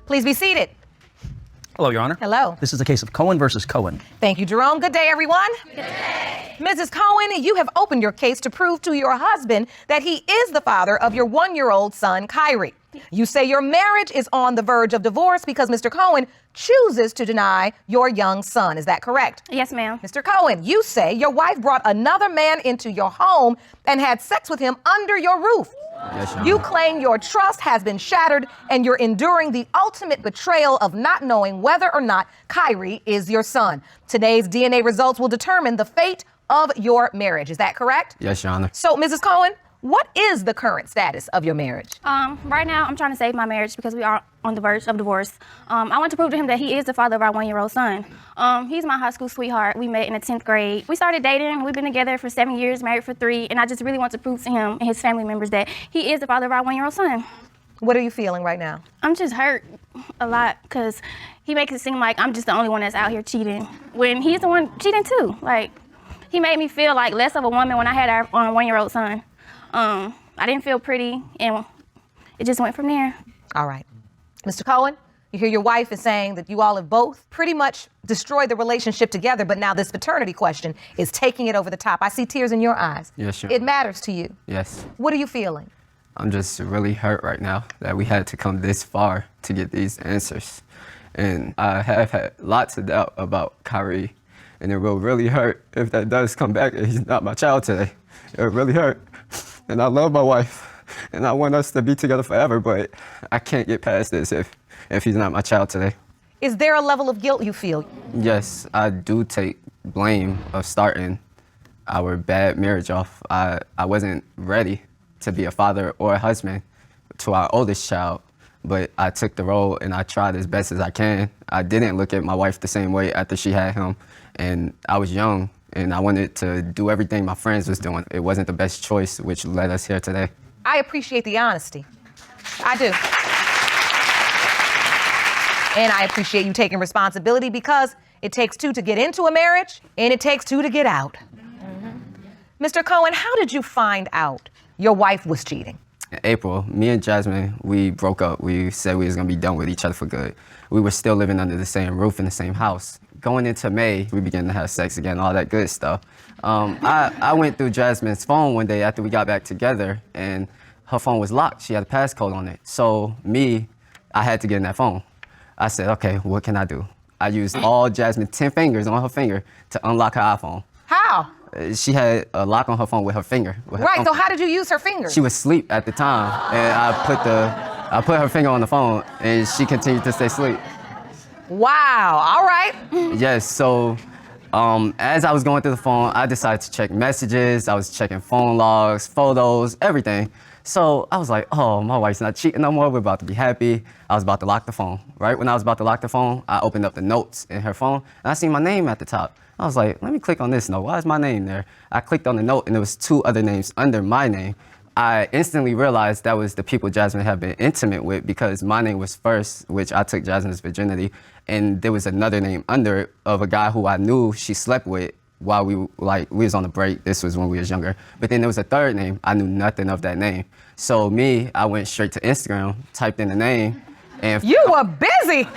Please be seated. Hello, Your Honor. Hello. This is the case of Cohen versus Cohen. Thank you, Jerome. Good day, everyone. Good day. Mrs. Cohen, you have opened your case to prove to your husband that he is the father of your 1-year-old son, Kyrie. You say your marriage is on the verge of divorce because Mr. Cohen chooses to deny your young son. Is that correct? Yes, ma'am. Mr. Cohen, you say your wife brought another man into your home and had sex with him under your roof. Yes, Your You Honor. claim your trust has been shattered and you're enduring the ultimate betrayal of not knowing whether or not Kyrie is your son. Today's DNA results will determine the fate of your marriage. Is that correct? Yes, Your Honor. So, Mrs. Cohen, what is the current status of your marriage? Right now, I'm trying to save my marriage because we are on the verge of divorce. I want to prove to him that he is the father of our 1-year-old son. He's my high school sweetheart. We met in the 10th grade. We started dating. We've been together for 7 years, married for 3, and I just really want to prove to him and his family members that he is the father of our 1-year-old son. What are you feeling right now? I'm just hurt a lot because he makes it seem like I'm just the only one that's out here cheating when he's the one cheating too. Like, he made me feel like less of a woman when I had our 1-year-old son. I didn't feel pretty, and it just went from there. All right. Mr. Cohen, you hear your wife is saying that you all have both pretty much destroyed the relationship together, but now this paternity question is taking it over the top. I see tears in your eyes. Yes, sure. It matters to you. Yes. What are you feeling? I'm just really hurt right now that we had to come this far to get these answers. And I have had lots of doubt about Kyrie, and it will really hurt if that does come back and he's not my child today. It will really hurt. And I love my wife, and I want us to be together forever, but I can't get past this if he's not my child today. Is there a level of guilt you feel? Yes, I do take blame of starting our bad marriage off. I wasn't ready to be a father or a husband to our oldest child, but I took the role and I tried as best as I can. I didn't look at my wife the same way after she had him, and I was young and I wanted to do everything my friends was doing. It wasn't the best choice, which led us here today. I appreciate the honesty. I do. And I appreciate you taking responsibility because it takes 2 to get into a marriage and it takes 2 to get out. Mr. Cohen, how did you find out your wife was cheating? In April, me and Jasmine, we broke up. We said we was gonna be done with each other for good. We were still living under the same roof in the same house. Going into May, we began to have sex again, all that good stuff. I went through Jasmine's phone one day after we got back together, and her phone was locked. She had a passcode on it. So I had to get in that phone. I said, okay, what can I do? I used all Jasmine's 10 fingers on her finger to unlock her iPhone. How? She had a lock on her phone with her finger. Right, so how did you use her fingers? She was asleep at the time, and I put her finger on the phone, and she continued to stay asleep. Wow, all right. Yes, so as I was going through the phone, I decided to check messages. I was checking phone logs, photos, everything. So I was like, oh, my wife's not cheating no more. We're about to be happy. I was about to lock the phone. Right when I was about to lock the phone, I opened up the notes in her phone, and I seen my name at the top. I was like, let me click on this note. Why is my name there? I clicked on the note, and there was 2 other names under my name. I instantly realized that was the people Jasmine had been intimate with because my name was first, which I took Jasmine's virginity, and there was another name under it of a guy who I knew she slept with while we was on a break. This was when we was younger. But then there was a third name. I knew nothing of that name. So I went straight to Instagram, typed in the name, and You were busy.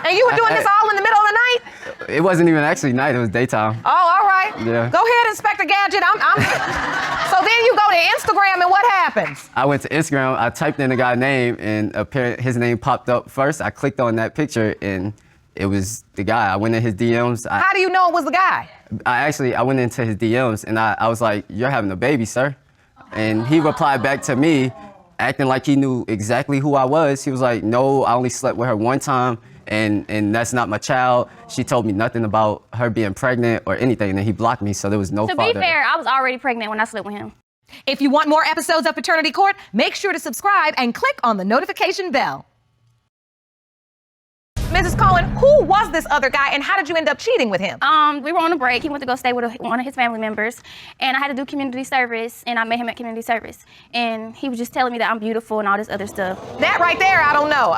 And you were doing this all in the middle of the night? it wasn't even actually night, it was daytime. Oh, all right. Yeah. Go ahead, Inspector Gadget. So then you go to Instagram and what happens? I went to Instagram, I typed in the guy's name, and his name popped up first. I clicked on that picture, and it was the guy. I went in his DMs. How do you know it was the guy? I went into his DMs, and I was like, you're having a baby, sir. And he replied back to me, acting like he knew exactly who I was. He was like, no, I only slept with her one time, and that's not my child. She told me nothing about her being pregnant or anything, and then he blocked me, so there was no To father. be fair, I was already pregnant when I slept with him. If you want more episodes of Paternity Court, make sure to subscribe and click on the notification bell. Mrs. Cohen, who was this other guy and how did you end up cheating with him? We were on a break. He went to go stay with one of his family members, and I had to do community service, and I met him at community service. And he was just telling me that I'm beautiful and all this other stuff. That right there, I don't know.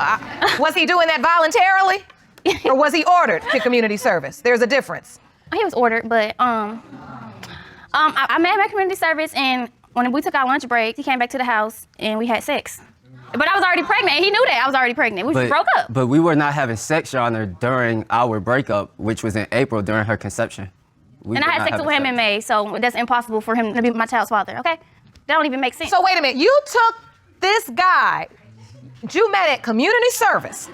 Was he doing that voluntarily? Or was he ordered to community service? There's a difference. He was ordered, but I met him at community service, and when we took our lunch break, he came back to the house, and we had sex. But I was already pregnant, and he knew that I was already pregnant. We just broke up. But we were not having sex, Your Honor, during our breakup, which was in April during her conception. And I had sex with him in May, so that's impossible for him to be my child's father, okay? That don't even make sense. So wait a minute, you took this guy that you met at community service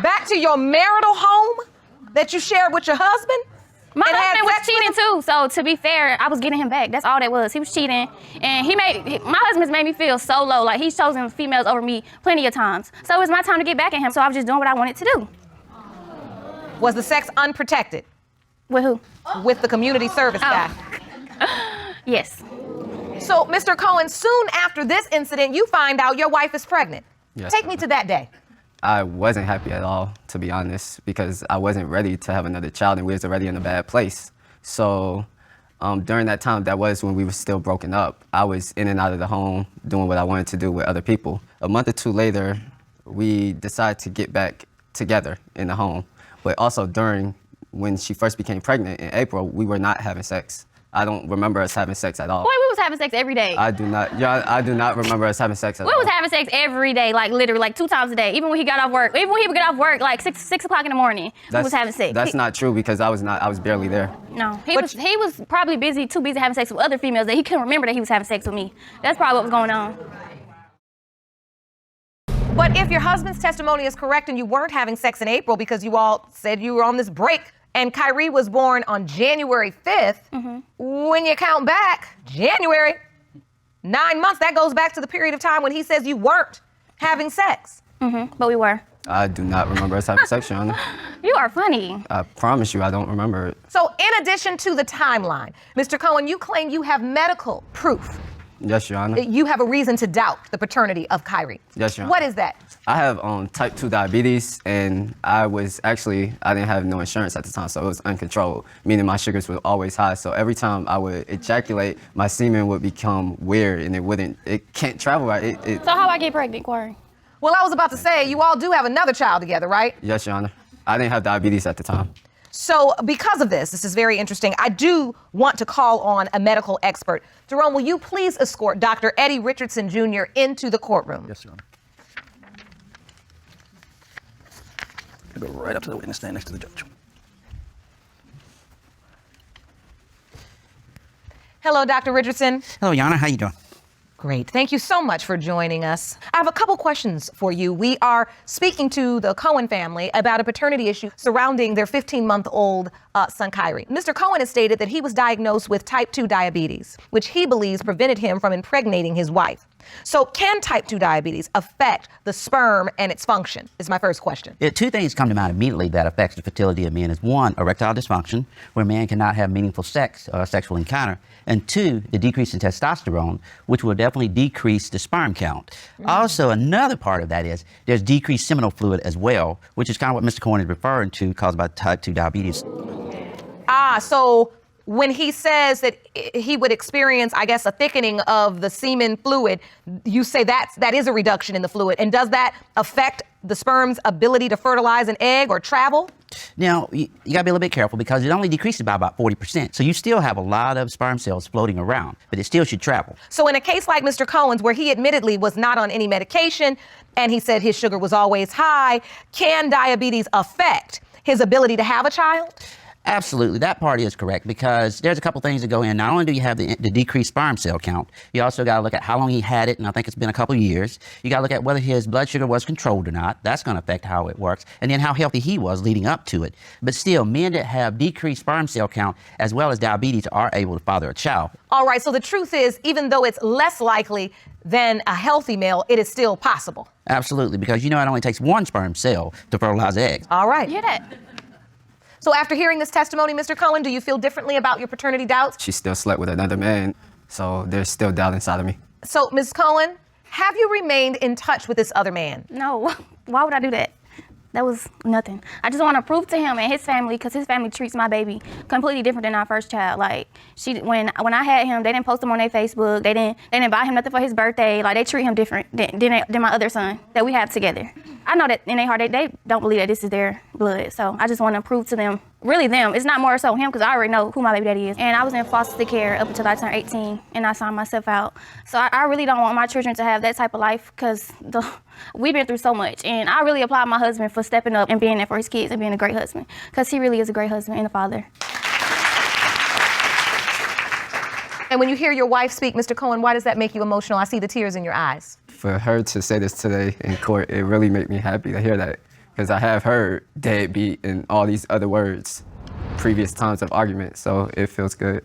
back to your marital home that you shared with your husband? My and had husband was sex with cheating him? too, so to be fair, I was getting him back. That's all that was. He was cheating, and my husband's made me feel so low. Like, he's chosen females over me plenty of times. So it was my time to get back at him, so I was just doing what I wanted to do. Was the sex unprotected With who? with the community service guy? Yes. So, Mr. Cohen, soon after this incident, you find out your wife is pregnant. Yes, Take me to that day. I wasn't happy at all, to be honest, because I wasn't ready to have another child, and we was already in a bad place. So during that time, that was when we were still broken up. I was in and out of the home, doing what I wanted to do with other people. A month or two later, we decided to get back together in the home. But also when she first became pregnant in April, we were not having sex. I don't remember us having sex at all. Boy, we was having sex every day. I do not remember us having sex at all. We was having sex every day, like literally, like 2 times a day. Even when he got off work, like 6 o'clock in the morning, we was having sex. That's not true because I was barely there. No, he was probably too busy having sex with other females that he couldn't remember that he was having sex with me. That's probably what was going on. But if your husband's testimony is correct and you weren't having sex in April because you all said you were on this break, and Kyrie was born on January 5th, when you count back, January, 9 months, that goes back to the period of time when he says you weren't having sex. But we were. I do not remember us having sex, Your Honor. You are funny. I promise you I don't remember it. So in addition to the timeline, Mr. Cohen, you claim you have medical proof. Yes, Your Honor. You have a reason to doubt the paternity of Kyrie. Yes, Your Honor. What is that? I have type 2 diabetes, and I didn't have no insurance at the time, so it was uncontrolled, meaning my sugars were always high. So every time I would ejaculate, my semen would become weird, and it can't travel right. So how I get pregnant, Corey? Well, I was about to say, you all do have another child together, right? Yes, Your Honor. I didn't have diabetes at the time. So because of this is very interesting, I do want to call on a medical expert. Jerome, will you please escort Dr. Eddie Richardson Jr. into the courtroom? Yes, Your Honor. Go right up to the witness stand next to the judge. Hello, Dr. Richardson. Hello, Yana. How you doing? Great. Thank you so much for joining us. I have a couple questions for you. We are speaking to the Cohen family about a paternity issue surrounding their 15-month-old son, Kyrie. Mr. Cohen has stated that he was diagnosed with type 2 diabetes, which he believes prevented him from impregnating his wife. So can type 2 diabetes affect the sperm and its function, is my first question. Yeah, 2 things come to mind immediately that affects the fertility of men is 1, erectile dysfunction, where man cannot have meaningful sex or sexual encounter, and 2, the decrease in testosterone, which will definitely decrease the sperm count. Also, another part of that is there's decreased seminal fluid as well, which is kind of what Mr. Cohen is referring to caused by type 2 diabetes. So when he says that he would experience, I guess, a thickening of the semen fluid, you say that is a reduction in the fluid. And does that affect the sperm's ability to fertilize an egg or travel? Now, you got to be a little bit careful because it only decreases by about 40%. So you still have a lot of sperm cells floating around, but it still should travel. So in a case like Mr. Cohen's, where he admittedly was not on any medication and he said his sugar was always high, can diabetes affect his ability to have a child? Absolutely. That part is correct because there's a couple things that go in. Not only do you have the decreased sperm cell count, you also got to look at how long he had it, and I think it's been a couple of years. You got to look at whether his blood sugar was controlled or not. That's going to affect how it works. And then how healthy he was leading up to it. But still, men that have decreased sperm cell count as well as diabetes are able to father a child. All right. So the truth is, even though it's less likely than a healthy male, it is still possible. Absolutely. Because, it only takes 1 sperm cell to fertilize eggs. All right. You hear that? So after hearing this testimony, Mr. Cohen, do you feel differently about your paternity doubts? She still slept with another man, so there's still doubt inside of me. So, Ms. Cohen, have you remained in touch with this other man? No. Why would I do that? That was nothing. I just want to prove to him and his family, because his family treats my baby completely different than our first child. Like, when I had him, they didn't post him on their Facebook. They didn't buy him nothing for his birthday. Like, they treat him different than my other son that we have together. I know that in their heart, they don't believe that this is their blood. So I just want to prove to them, really them. It's not more so him, because I already know who my baby daddy is. And I was in foster care up until I turned 18, and I signed myself out. So I really don't want my children to have that type of life, because we've been through so much. And I really applaud my husband for stepping up and being there for his kids and being a great husband, because he really is a great husband and a father. And when you hear your wife speak, Mr. Cohen, why does that make you emotional? I see the tears in your eyes. For her to say this today in court, it really made me happy to hear that, because I have heard deadbeat and all these other words previous times of argument, so it feels good.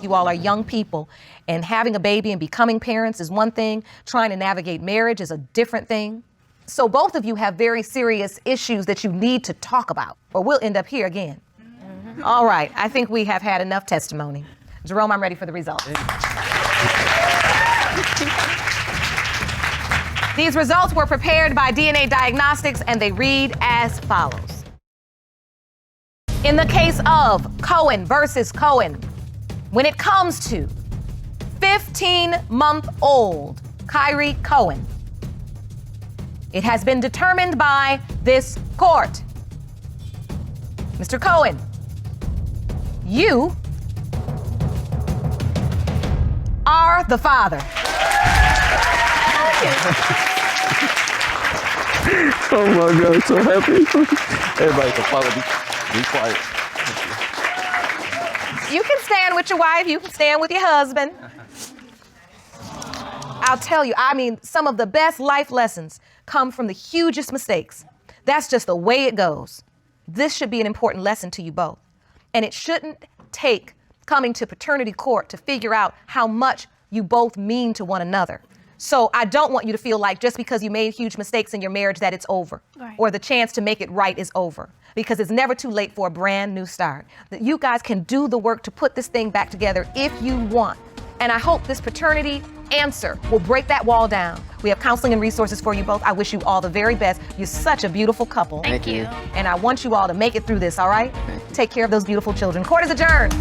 You all are young people, and having a baby and becoming parents is one thing. Trying to navigate marriage is a different thing. So both of you have very serious issues that you need to talk about, or we'll end up here again. All right, I think we have had enough testimony. Jerome, I'm ready for the results. These results were prepared by DNA Diagnostics, and they read as follows. In the case of Cohen versus Cohen, when it comes to 15-month-old Kyrie Cohen, it has been determined by this court. Mr. Cohen, you are the father. Oh my God, I'm so happy. Everybody can follow me. Be quiet. You can stand with your wife, you can stand with your husband. I'll tell you, I mean, some of the best life lessons come from the hugest mistakes. That's just the way it goes. This should be an important lesson to you both. And it shouldn't take coming to paternity court to figure out how much you both mean to one another. So I don't want you to feel like just because you made huge mistakes in your marriage that it's over, Right. or the chance to make it right is over, because it's never too late for a brand new start. That you guys can do the work to put this thing back together if you want. And I hope this paternity answer will break that wall down. We have counseling and resources for you both. I wish you all the very best. You're such a beautiful couple. Thank you. And I want you all to make it through this, all right? Take care of those beautiful children. Court is adjourned.